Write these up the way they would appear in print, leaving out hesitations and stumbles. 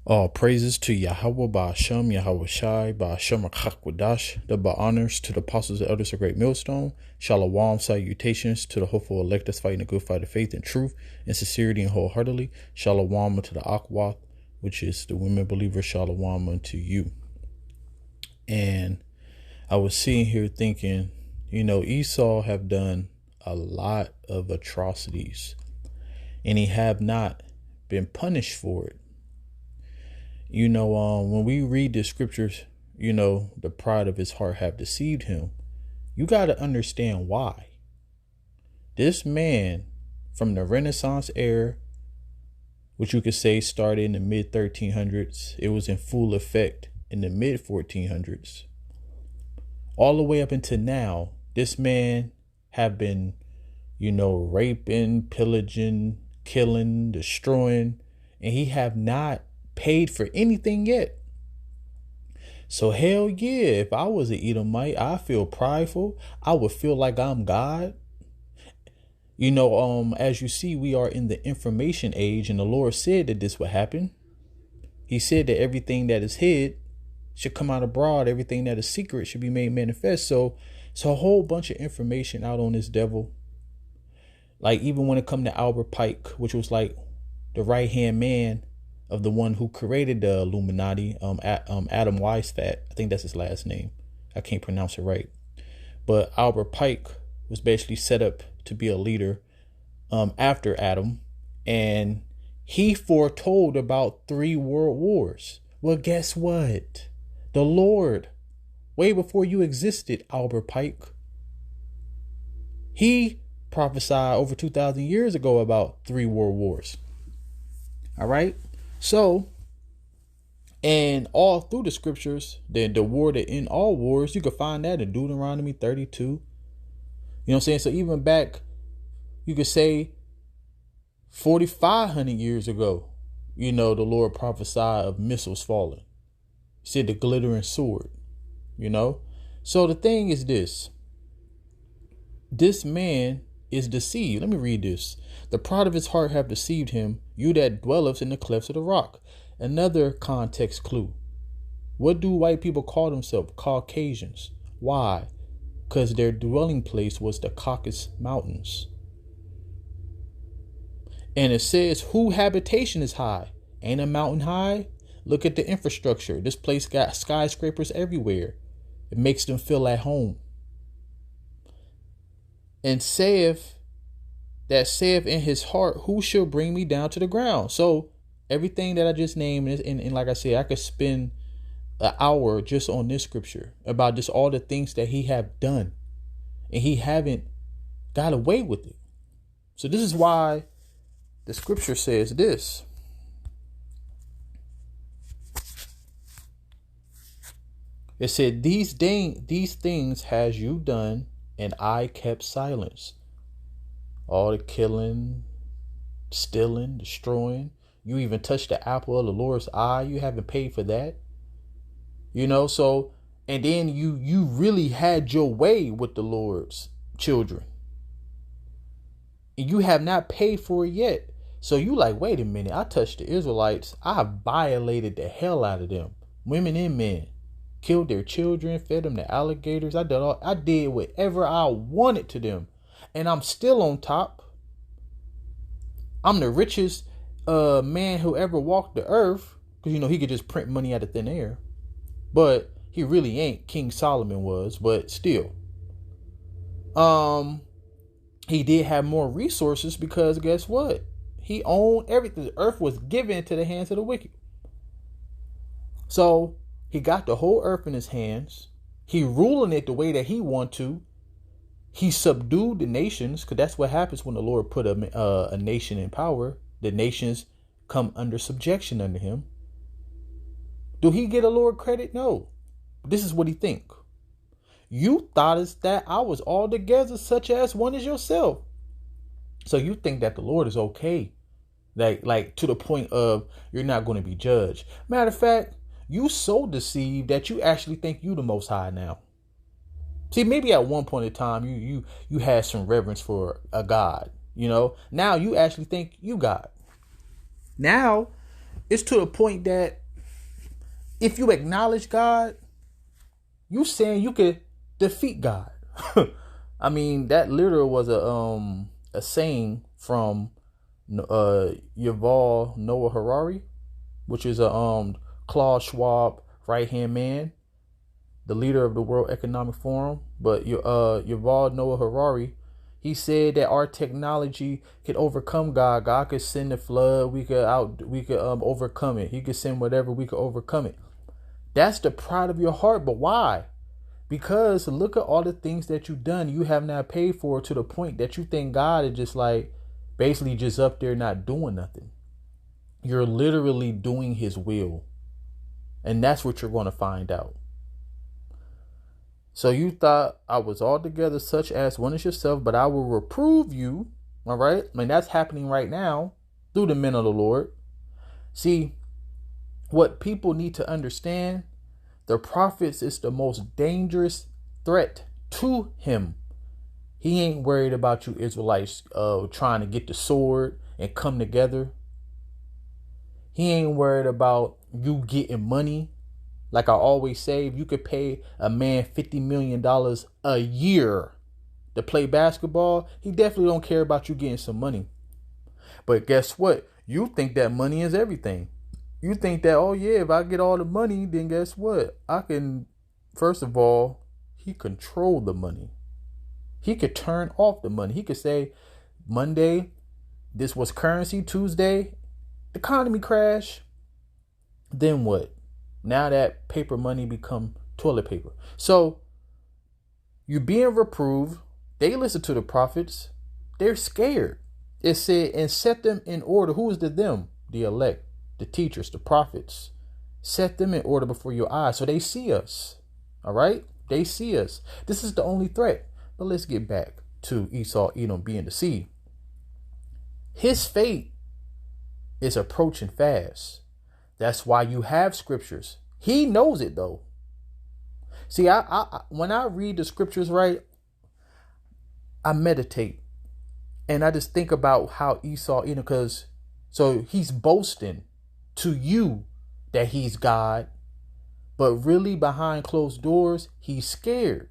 All praises to Yahweh Ba'Shem, Yahweh Shai, Ba'Shem Achakwadash, the honors to the apostles and elders of Great Millstone. Shalom, salutations to the hopeful elect that's fighting a good fight of faith and truth and sincerity and wholeheartedly. Shalom to the Akwath, which is the women believers. Shalom unto you. And I was sitting here thinking, Esau have done a lot of atrocities and he have not been punished for it. When we read the scriptures, the pride of his heart have deceived him. You got to understand why. This man from the Renaissance era, which you could say started in the mid 1300s, it was in full effect in the mid 1400s. All the way up until now, this man have been, raping, pillaging, killing, destroying, and he have not paid for anything yet. So hell yeah, if I was an Edomite, I feel prideful. I would feel like I'm God. As you see, we are in the information age, and the Lord said that this would happen. He said that everything that is hid should come out abroad. Everything that is secret should be made manifest. So a whole bunch of information out on this devil. Like even when it come to Albert Pike, which was like the right hand man of the one who created the Illuminati, Adam Weishaupt. I think that's his last name. I can't pronounce it right. But Albert Pike was basically set up to be a leader after Adam. And he foretold about 3 world wars. Well, guess what? The Lord, way before you existed, Albert Pike, he prophesied over 2,000 years ago about 3 world wars. All right. So, and all through the scriptures, the war that in all wars, you can find that in Deuteronomy 32. You know what I'm saying? So even back, you could say 4,500 years ago, the Lord prophesied of missiles falling. He said the glittering sword, So the thing is this man is deceived. Let me read this. The pride of his heart have deceived him, you that dwelleth in the clefts of the rock. Another context clue. What do white people call themselves? Caucasians. Why? Because their dwelling place was the Caucasus Mountains. And it says, who habitation is high? Ain't a mountain high? Look at the infrastructure. This place got skyscrapers everywhere. It makes them feel at home. And saith in his heart, who shall bring me down to the ground? So everything that I just named, and like I said, I could spend an hour just on this scripture about just all the things that he have done, and he haven't got away with it. So this is why the scripture says this. It said, these things has you done, and I kept silence. All the killing, stealing, destroying. You even touched the apple of the Lord's eye. You haven't paid for that. So, and then you really had your way with the Lord's children. And you have not paid for it yet. So you like, wait a minute. I touched the Israelites. I violated the hell out of them. Women and men. Killed their children, fed them to alligators. I did whatever I wanted to them. And I'm still on top. I'm the richest man who ever walked the earth. Because, he could just print money out of thin air. But he really ain't. King Solomon was. But still. He did have more resources because guess what? He owned everything. The earth was given to the hands of the wicked. So he got the whole earth in his hands. He ruling it the way that he want to. He subdued the nations, because that's what happens when the Lord put a nation in power. The nations come under subjection under him. Do he get a Lord credit? No. This is what he think. You thought is that I was altogether such as one as yourself. So you think that the Lord is okay. Like to the point of you're not going to be judged. Matter of fact, you so deceived that you actually think you the most high now. See, maybe at one point in time, you had some reverence for a God, Now you actually think you God. Now It's to the point that if you acknowledge God, you saying you could defeat God. I mean, that literally was a saying from Yuval Noah Harari, which is a Klaus Schwab right hand man, the leader of the World Economic Forum. But Yuval Noah Harari, he said that our technology could overcome God. God could send a flood. We could overcome it. He could send whatever. We could overcome it. That's the pride of your heart. But why? Because look at all the things that you've done. You have not paid for, to the point that you think God is just like basically just up there not doing nothing. You're literally doing his will. And that's what you're going to find out. So you thought I was altogether such as one as yourself, but I will reprove you. All right. I mean, that's happening right now through the men of the Lord. See, what people need to understand, the prophets is the most dangerous threat to him. He ain't worried about you Israelites trying to get the sword and come together. He ain't worried about you getting money. Like I always say, if you could pay a man $50 million a year to play basketball, he definitely don't care about you getting some money. But guess what? You think that money is everything. You think that, oh yeah, if I get all the money, then guess what? I can, first of all, he control the money. He could turn off the money. He could say, Monday, this was currency. Tuesday, the economy crash. Then what? Now that paper money become toilet paper. So you're being reproved. They listen to the prophets. They're scared. It said, and set them in order. Who is the them? The elect, the teachers, the prophets. Set them in order before your eyes so they see us. All right? They see us. This is the only threat. But let's get back to Esau, Edom being the seed. His fate is approaching fast. That's why you have scriptures. He knows it though. See, I when I read the scriptures, right, I meditate and I just think about how Esau, because so he's boasting to you that he's God, but really behind closed doors, he's scared.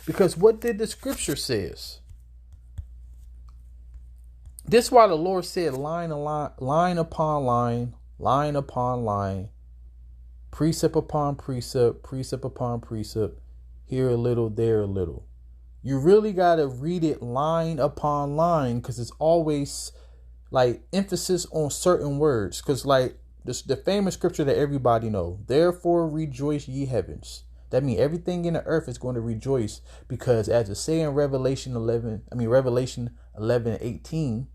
Because what did the scripture says? This is why the Lord said line upon line, line upon line, precept upon precept, precept upon precept, here a little, there a little. You really got to read it line upon line, because it's always like emphasis on certain words. Because like the famous scripture that everybody know, therefore rejoice ye heavens. That means everything in the earth is going to rejoice, because as it say in Revelation 11:18,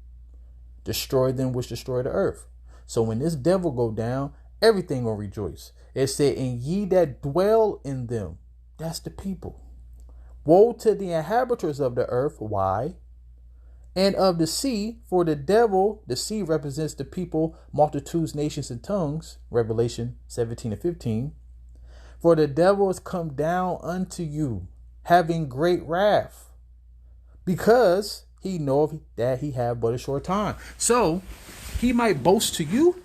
destroy them which destroy the earth. So when this devil go down, everything will rejoice. It said, and ye that dwell in them, that's the people. Woe to the inhabitants of the earth. Why? And of the sea, for the devil, the sea represents the people, multitudes, nations, and tongues. Revelation 17:15. For the devil is come down unto you, having great wrath, because he knoweth that he have but a short time. So he might boast to you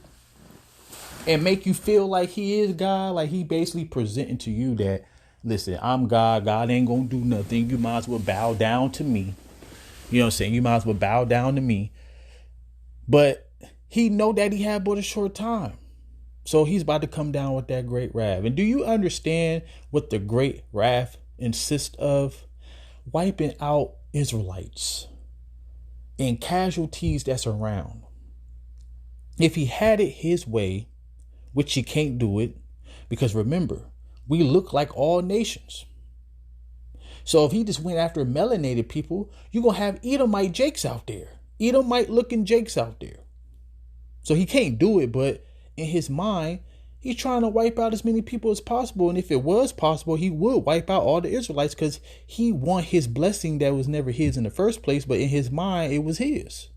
and make you feel like he is God, like he basically presenting to you that, listen, I'm God. God ain't gonna do nothing. You might as well bow down to me. You know what I'm saying? You might as well bow down to me. But he know that he had but a short time. So he's about to come down with that great wrath. And do you understand what the great wrath consists of? Wiping out Israelites and casualties that's around. If he had it his way, which he can't do it, because remember, we look like all nations. So if he just went after melanated people, you're going to have Edomite Jakes out there. Edomite looking Jakes out there. So he can't do it, but in his mind, he's trying to wipe out as many people as possible. And if it was possible, he would wipe out all the Israelites, because he want his blessing that was never his in the first place. But in his mind, it was his.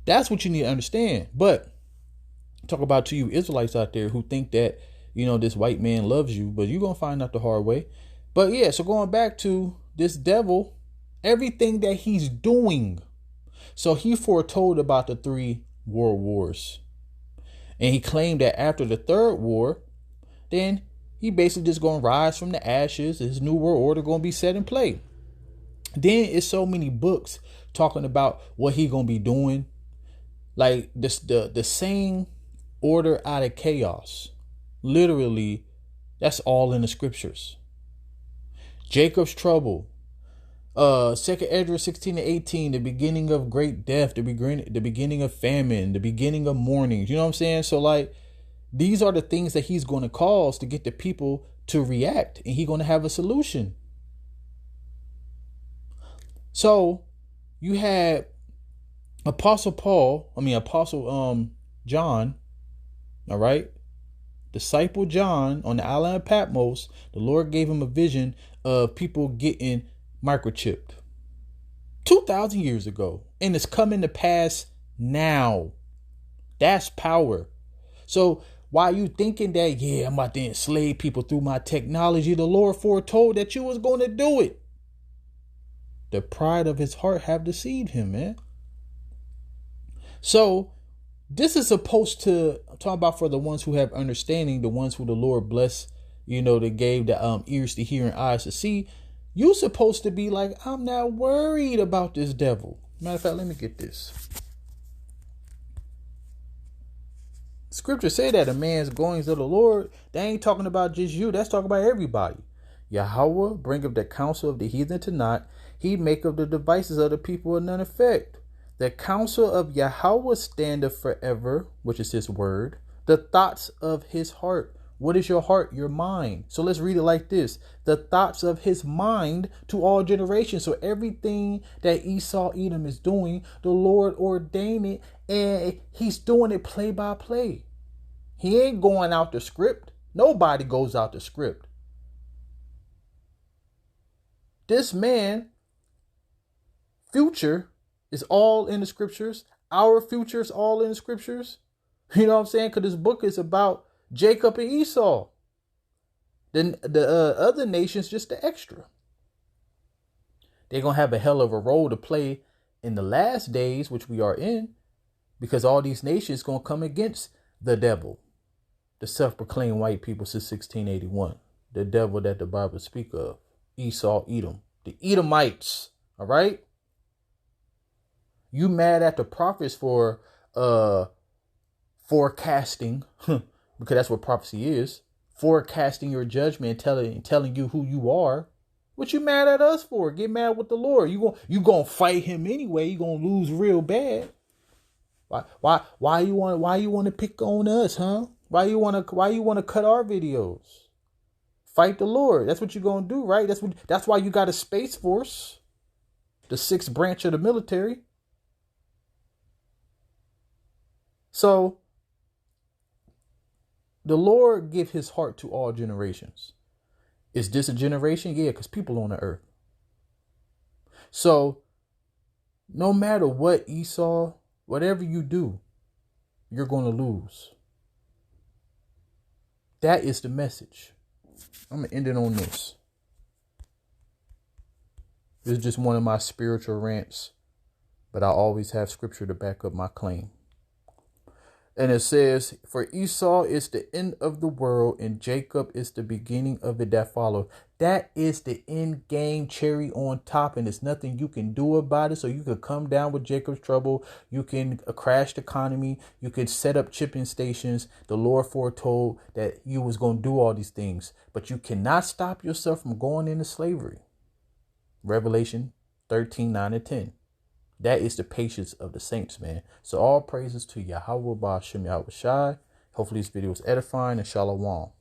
That's what you need to understand. But talk about to you Israelites out there who think that, you know, this white man loves you, but you're going to find out the hard way. But yeah, so going back to this devil, everything that he's doing. So he foretold about the three world wars. And he claimed that after the third war, then he basically just going to rise from the ashes. His new world order going to be set in play. Then it's so many books talking about what he going to be doing. Like this, the same order out of chaos. Literally, that's all in the scriptures. Jacob's trouble. Second Ezra 16-18, the beginning of great death, the beginning of famine, the beginning of mourning. You know what I'm saying? So like, these are the things that he's going to cause to get the people to react, and he's going to have a solution. So you had Apostle John, all right, disciple John on the island of Patmos. The Lord gave him a vision of people getting microchipped 2,000 years ago, and it's coming to pass now. That's power. So while you thinking that, yeah, I'm about to enslave people through my technology, the Lord foretold that you was going to do it. The pride of his heart have deceived him, man. So this is supposed to talk about for the ones who have understanding, the ones who the Lord bless, that gave the ears to hear and eyes to see. You supposed to be like, I'm not worried about this devil. Matter of fact, let me get this. Scripture say that a man's goings of the Lord, they ain't talking about just you. That's talking about everybody. Yahweh bring up the counsel of the heathen to naught. He make of the devices of the people of none effect. The counsel of Yahweh standeth forever, which is his word. The thoughts of his heart. What is your heart? Your mind. So let's read it like this. The thoughts of his mind to all generations. So everything that Esau Edom is doing, the Lord ordained it, and he's doing it play by play. He ain't going out the script. Nobody goes out the script. This man, future is all in the scriptures. Our future is all in the scriptures. You know what I'm saying? Because this book is about Jacob and Esau. Then the other nations, just the extra. They're going to have a hell of a role to play in the last days, which we are in, because all these nations going to come against the devil, the self-proclaimed white people since 1681, the devil that the Bible speak of, Esau, Edom, the Edomites. All right. You mad at the prophets for forecasting, because that's what prophecy is, forecasting your judgment and telling you who you are. What you mad at us for? Get mad with the Lord. You gonna fight him anyway. You gonna lose real bad. Why you want to pick on us, huh? Why you want to cut our videos? Fight the Lord. That's what you're gonna do, right? That's why you got a Space Force, the 6th branch of the military. So the Lord give his heart to all generations. Is this a generation? Yeah, because people on the earth. So no matter what, Esau, whatever you do, you're going to lose. That is the message. I'm going to end it on this. This is just one of my spiritual rants, but I always have scripture to back up my claim. And it says, for Esau is the end of the world, and Jacob is the beginning of it that follow. That is the end game cherry on top, and there's nothing you can do about it. So you could come down with Jacob's trouble. You can crash the economy. You can set up chipping stations. The Lord foretold that you was going to do all these things, but you cannot stop yourself from going into slavery. Revelation 13:9-10. That is the patience of the saints, man. So all praises to Yahweh Ba'ashem Yahweh Shai. Hopefully this video was edifying, and shalom.